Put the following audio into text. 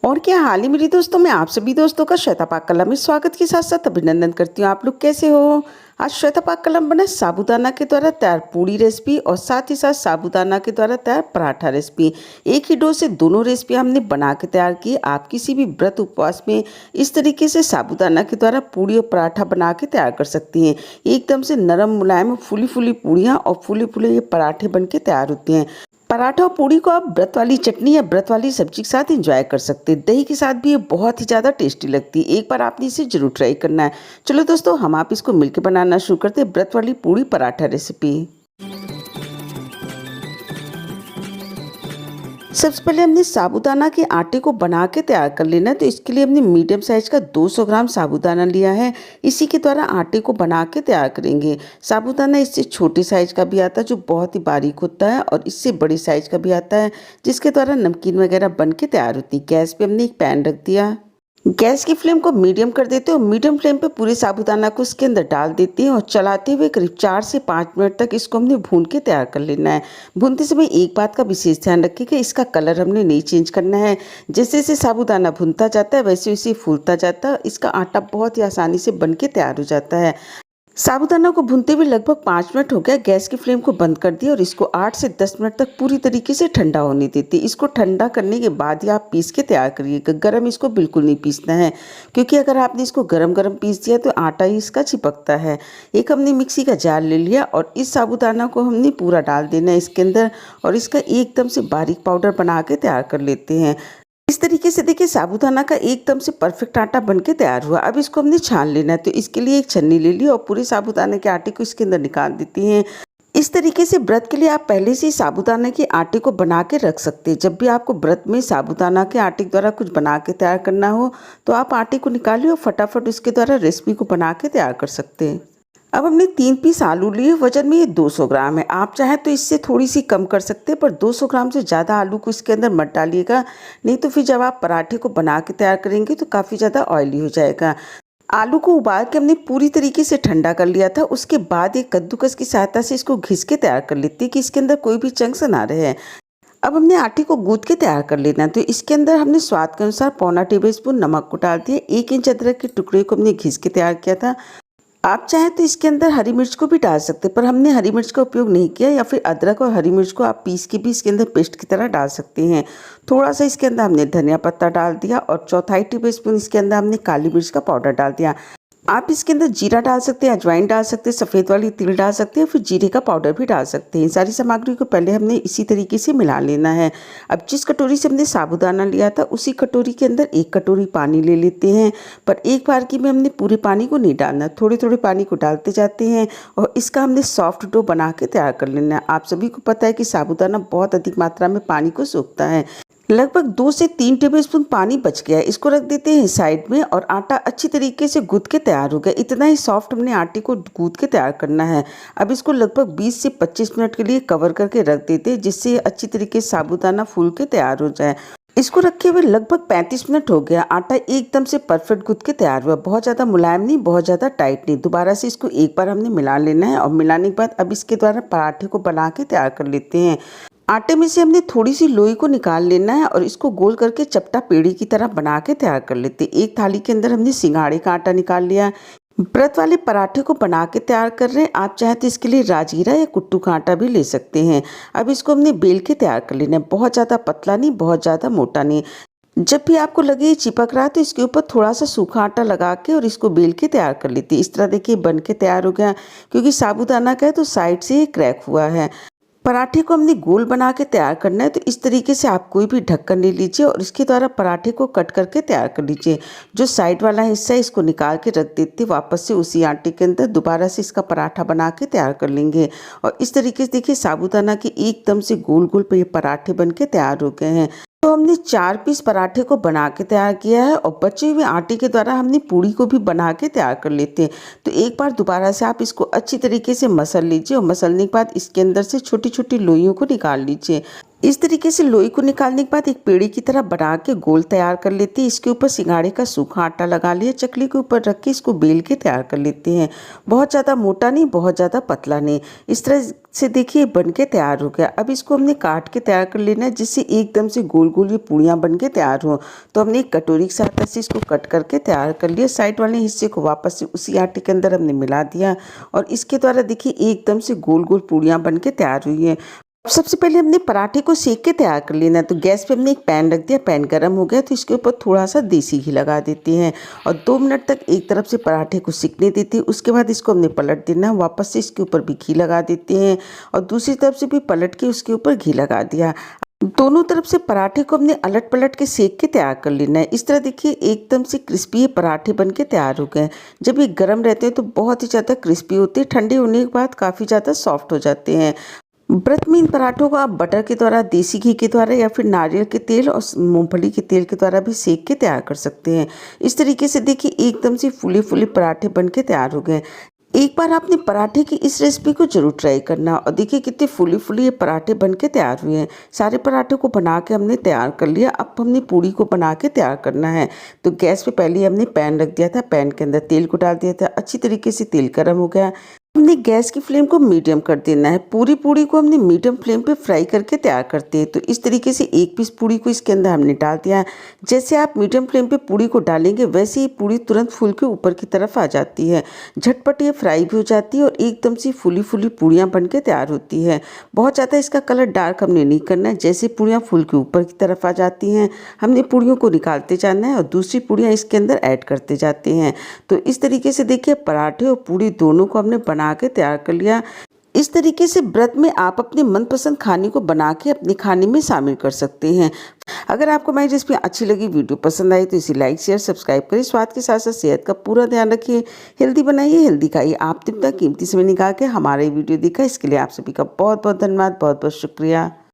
और क्या हाल है मेरी दोस्तों। मैं आप सभी दोस्तों का श्वेता पाक कला में स्वागत के साथ साथ अभिनंदन करती हूँ। आप लोग कैसे हो। आज श्वेता पाक कला में बना साबूदाना के द्वारा तैयार पूड़ी रेसिपी और साथ ही साथ साबूदाना के द्वारा तैयार पराठा रेसिपी। एक ही डो से दोनों रेसिपी हमने बना के तैयार की। आप किसी भी व्रत उपवास में इस तरीके से साबूदाना के द्वारा पूड़ी और पराठा बना के तैयार कर सकती हैं। एकदम से नरम मुलायम फूली फूली पूड़ियाँ और फूले फूले ये पराठे बन के तैयार होते हैं। पराठा और पूड़ी को आप व्रत वाली चटनी या व्रत वाली सब्जी के साथ एंजॉय कर सकते हैं। दही के साथ भी ये बहुत ही ज़्यादा टेस्टी लगती है। एक बार आपने इसे जरूर ट्राई करना है। चलो दोस्तों, हम आप इसको मिलकर बनाना शुरू करते हैं व्रत वाली पूड़ी पराठा रेसिपी। सबसे पहले हमने साबूदाना के आटे को बना के तैयार कर लेना है। तो इसके लिए हमने मीडियम साइज का 200 ग्राम साबूदाना लिया है। इसी के द्वारा आटे को बना के तैयार करेंगे। साबूदाना इससे छोटे साइज का भी आता है जो बहुत ही बारीक होता है, और इससे बड़े साइज का भी आता है जिसके द्वारा नमकीन वगैरह बन के तैयार होती है। गैस पे हमने एक पैन रख दिया। गैस की फ्लेम को मीडियम कर देते हो। मीडियम फ्लेम पे पूरे साबूदाना को इसके अंदर डाल देते हैं और चलाते हुए करीब 4 से 5 मिनट तक इसको हमने भून के तैयार कर लेना है। भूनते समय एक बात का विशेष ध्यान रखें कि इसका कलर हमने नहीं चेंज करना है। जैसे जैसे साबूदाना भुनता जाता है वैसे वैसे फूलता जाता है। इसका आटा बहुत ही आसानी से बन के तैयार हो जाता है। साबूदाना को भूनते हुए लगभग 5 मिनट हो गया। गैस की फ्लेम को बंद कर दिया और इसको 8 से 10 मिनट तक पूरी तरीके से ठंडा होने देते। इसको ठंडा करने के बाद ही आप पीस के तैयार करिएगा। गरम इसको बिल्कुल नहीं पीसना है, क्योंकि अगर आपने इसको गरम गरम पीस दिया तो आटा ही इसका चिपकता है। एक हमने मिक्सी का जार ले लिया और इस साबूदाना को हमने पूरा डाल देना है इसके अंदर, और इसका एकदम से बारीक पाउडर बना के तैयार कर लेते हैं। इस तरीके से देखिए साबूदाना का एकदम से परफेक्ट आटा बनके तैयार हुआ। अब इसको हमने छान लेना है। तो इसके लिए एक छन्नी ले ली और पूरे साबूदाने के आटे को इसके अंदर निकाल देती हैं। इस तरीके से व्रत के लिए आप पहले से ही साबूदाना के आटे को बना के रख सकते हैं। जब भी आपको व्रत में साबूदाना के आटे के द्वारा कुछ बना के तैयार करना हो तो आप आटे को निकालिए और फटाफट उसके द्वारा रेसिपी को बना के तैयार कर सकते हैं। अब हमने 3 पीस आलू लिए। वजन में ये 200 ग्राम है। आप चाहें तो इससे थोड़ी सी कम कर सकते हैं, पर 200 ग्राम से ज़्यादा आलू को इसके अंदर मत डालिएगा, नहीं तो फिर जब आप पराठे को बना के तैयार करेंगे तो काफ़ी ज़्यादा ऑयली हो जाएगा। आलू को उबाल के हमने पूरी तरीके से ठंडा कर लिया था। उसके बाद एक कद्दूकस की सहायता से इसको घिस के तैयार कर लेते हैं कि इसके अंदर कोई भी चंक्स ना रहे। अब हमने आटे को गूंथ के तैयार कर लेना है। तो इसके अंदर हमने स्वाद के अनुसार पौना टेबलस्पून नमक को डाल दिया। 1 इंच अदरक के टुकड़े को हमने घिस के तैयार किया था। आप चाहें तो इसके अंदर हरी मिर्च को भी डाल सकते हैं, पर हमने हरी मिर्च का उपयोग नहीं किया। या फिर अदरक और हरी मिर्च को आप पीस के भी इसके अंदर पेस्ट की तरह डाल सकते हैं। थोड़ा सा इसके अंदर हमने धनिया पत्ता डाल दिया और चौथाई टेबलस्पून इसके अंदर हमने काली मिर्च का पाउडर डाल दिया। आप इसके अंदर जीरा डाल सकते हैं, अजवाइन डाल सकते हैं, सफ़ेद वाली तिल डाल सकते हैं, फिर जीरे का पाउडर भी डाल सकते हैं। सारी सामग्री को पहले हमने इसी तरीके से मिला लेना है। अब जिस कटोरी से हमने साबूदाना लिया था उसी कटोरी के अंदर 1 कटोरी पानी ले लेते हैं, पर एक बार की में हमने पूरे पानी को नहीं डालना, थोड़े थोड़े पानी को डालते जाते हैं और इसका हमने सॉफ्ट डो बना के तैयार कर लेना है। आप सभी को पता है कि साबूदाना बहुत अधिक मात्रा में पानी को सोखता है। लगभग 2 से 3 टेबलस्पून पानी बच गया है। इसको रख देते हैं साइड में और आटा अच्छी तरीके से गूंथ के तैयार हो गया। इतना ही सॉफ्ट हमने आटे को गूंथ के तैयार करना है। अब इसको लगभग 20 से 25 मिनट के लिए कवर करके रख देते हैं, जिससे अच्छी तरीके से साबूदाना फूल के तैयार हो जाए। इसको रखे हुए लगभग 35 मिनट हो गया। आटा एकदम से परफेक्ट गूंथ के तैयार हुआ। बहुत ज़्यादा मुलायम नहीं, बहुत ज़्यादा टाइट नहीं। दोबारा से इसको एक बार हमने मिला लेना है और मिलाने के बाद अब इसके द्वारा पराठे को बना के तैयार कर लेते हैं। आटे में से हमने थोड़ी सी लोई को निकाल लेना है और इसको गोल करके चपटा पेड़ी की तरह बना के तैयार कर लेते हैं। एक थाली के अंदर हमने सिंगाड़े का आटा निकाल लिया। व्रत वाले पराठे को बना के तैयार कर रहे हैं। आप चाहे तो इसके लिए राजीरा या कुट्टू का आटा भी ले सकते हैं। अब इसको हमने बेल के तैयार कर लेना है। बहुत ज़्यादा पतला नहीं, बहुत ज़्यादा मोटा नहीं। जब भी आपको लगे ये चिपक रहा है तो इसके ऊपर थोड़ा सा सूखा आटा लगा के और इसको बेल के तैयार कर लेते हैं। इस तरह देखिए बन के तैयार हो गया। क्योंकि साबूदाना का है तो साइड से ये क्रैक हुआ है। पराठे को हमने गोल बना के तैयार करना है। तो इस तरीके से आप कोई भी ढक्कन ले लीजिए और इसके द्वारा पराठे को कट करके तैयार कर लीजिए। जो साइड वाला हिस्सा है इसको निकाल के रख देते, वापस से उसी आटे के अंदर दोबारा से इसका पराठा बना के तैयार कर लेंगे। और इस तरीके से देखिए साबूदाना के एकदम से गोल गोल पे ये पराठे बन के तैयार हो गए हैं। तो हमने 4 पीस पराठे को बना के तैयार किया है और बचे हुए आटे के द्वारा हमने पूड़ी को भी बना के तैयार कर लेते हैं। तो एक बार दोबारा से आप इसको अच्छी तरीके से मसल लीजिए और मसलने के बाद इसके अंदर से छोटी छोटी लोइयों को निकाल लीजिए। इस तरीके से लोई को निकालने के बाद एक पेड़ी की तरह बना के गोल तैयार कर लेते हैं। इसके ऊपर सिंघाड़े का सूखा आटा लगा लिया, चकली के ऊपर रख के इसको बेल के तैयार कर लेते हैं। बहुत ज़्यादा मोटा नहीं, बहुत ज़्यादा पतला नहीं। इस तरह से देखिए बन के तैयार हो गया। अब इसको हमने काट के तैयार कर लेना है, जिससे एकदम से गोल गोल ये पूड़ियाँ बन के तैयार हो। तो हमने एक कटोरी की सहायता से इसको कट करके तैयार कर लिया। साइड वाले हिस्से को वापस से उसी आटे के अंदर हमने मिला दिया और इसके द्वारा देखिए एकदम से गोल गोल पूड़ियाँ बन के तैयार हुई हैं। सबसे पहले हमने पराठे को सेक के तैयार कर लेना है। तो गैस पे हमने एक पैन रख दिया, पैन गरम हो गया तो इसके ऊपर थोड़ा सा देसी घी लगा देते हैं और 2 मिनट तक एक तरफ से पराठे को सिकने देते हैं। उसके बाद इसको हमने पलट देना है, वापस से इसके ऊपर भी घी लगा देते हैं और दूसरी तरफ से भी पलट के उसके ऊपर घी लगा दिया। दोनों तरफ से पराठे को हमने अलट पलट के सेक के तैयार कर लेना है। इस तरह देखिए एकदम से क्रिस्पी ये पराठे बन के तैयार हो गए। जब ये गर्म रहते हैं तो बहुत ही ज़्यादा क्रिस्पी होते हैं, ठंडे होने के बाद काफ़ी ज़्यादा सॉफ्ट हो जाते हैं। व्रत में इन पराठों को आप बटर के द्वारा, देसी घी के द्वारा या फिर नारियल के तेल और मूंगफली के तेल के द्वारा भी सेक के तैयार कर सकते हैं। इस तरीके से देखिए एकदम से फूले फूले पराठे बन के तैयार हो गए। एक बार आपने पराठे की इस रेसिपी को जरूर ट्राई करना और देखिए कितने फूली फूली ये पराठे बन के तैयार हुए हैं। सारे पराठे को बना के हमने तैयार कर लिया। अब हमने पूड़ी को बना के तैयार करना है। तो गैस पे पहले हमने पैन रख दिया था, पैन के अंदर तेल को डाल दिया था, अच्छी तरीके से तेल गर्म हो गया। हमने गैस की फ्लेम को मीडियम कर देना है। पूरी पूड़ी को हमने मीडियम फ्लेम पे फ्राई करके तैयार करते हैं। तो इस तरीके से एक पीस पूड़ी को इसके अंदर हमने डाल दिया। जैसे आप मीडियम फ्लेम पे पूड़ी को डालेंगे वैसे ही पूड़ी तुरंत फूल के ऊपर की तरफ आ जाती है। झटपट ये फ्राई भी हो जाती है और एकदम से फूली फूली पूड़ियाँ बन के तैयार होती है। बहुत ज़्यादा इसका कलर डार्क हमने नहीं करना है। जैसे पूड़ियाँ फूल के ऊपर की तरफ आ जाती हैं हमने पूड़ियों को निकालते जाना है और दूसरी पूड़ियाँ इसके अंदर ऐड करते जाते हैं। तो इस तरीके से देखिए पराठे और पूड़ी दोनों को हमने बना के तैयार कर लिया। इस तरीके से व्रत में आप अपने मनपसंद खाने को बना के अपने खाने में शामिल कर सकते हैं। अगर आपको हमारी रेसिपी अच्छी लगी, वीडियो पसंद आई तो इसे लाइक शेयर सब्सक्राइब करें। स्वाद के साथ साथ सेहत का पूरा ध्यान रखिए। हेल्दी बनाइए, हेल्दी खाइए। आपने अपना कीमती समय निकाल के हमारा वीडियो देखा, इसके लिए आप सभी का बहुत बहुत धन्यवाद, बहुत बहुत शुक्रिया।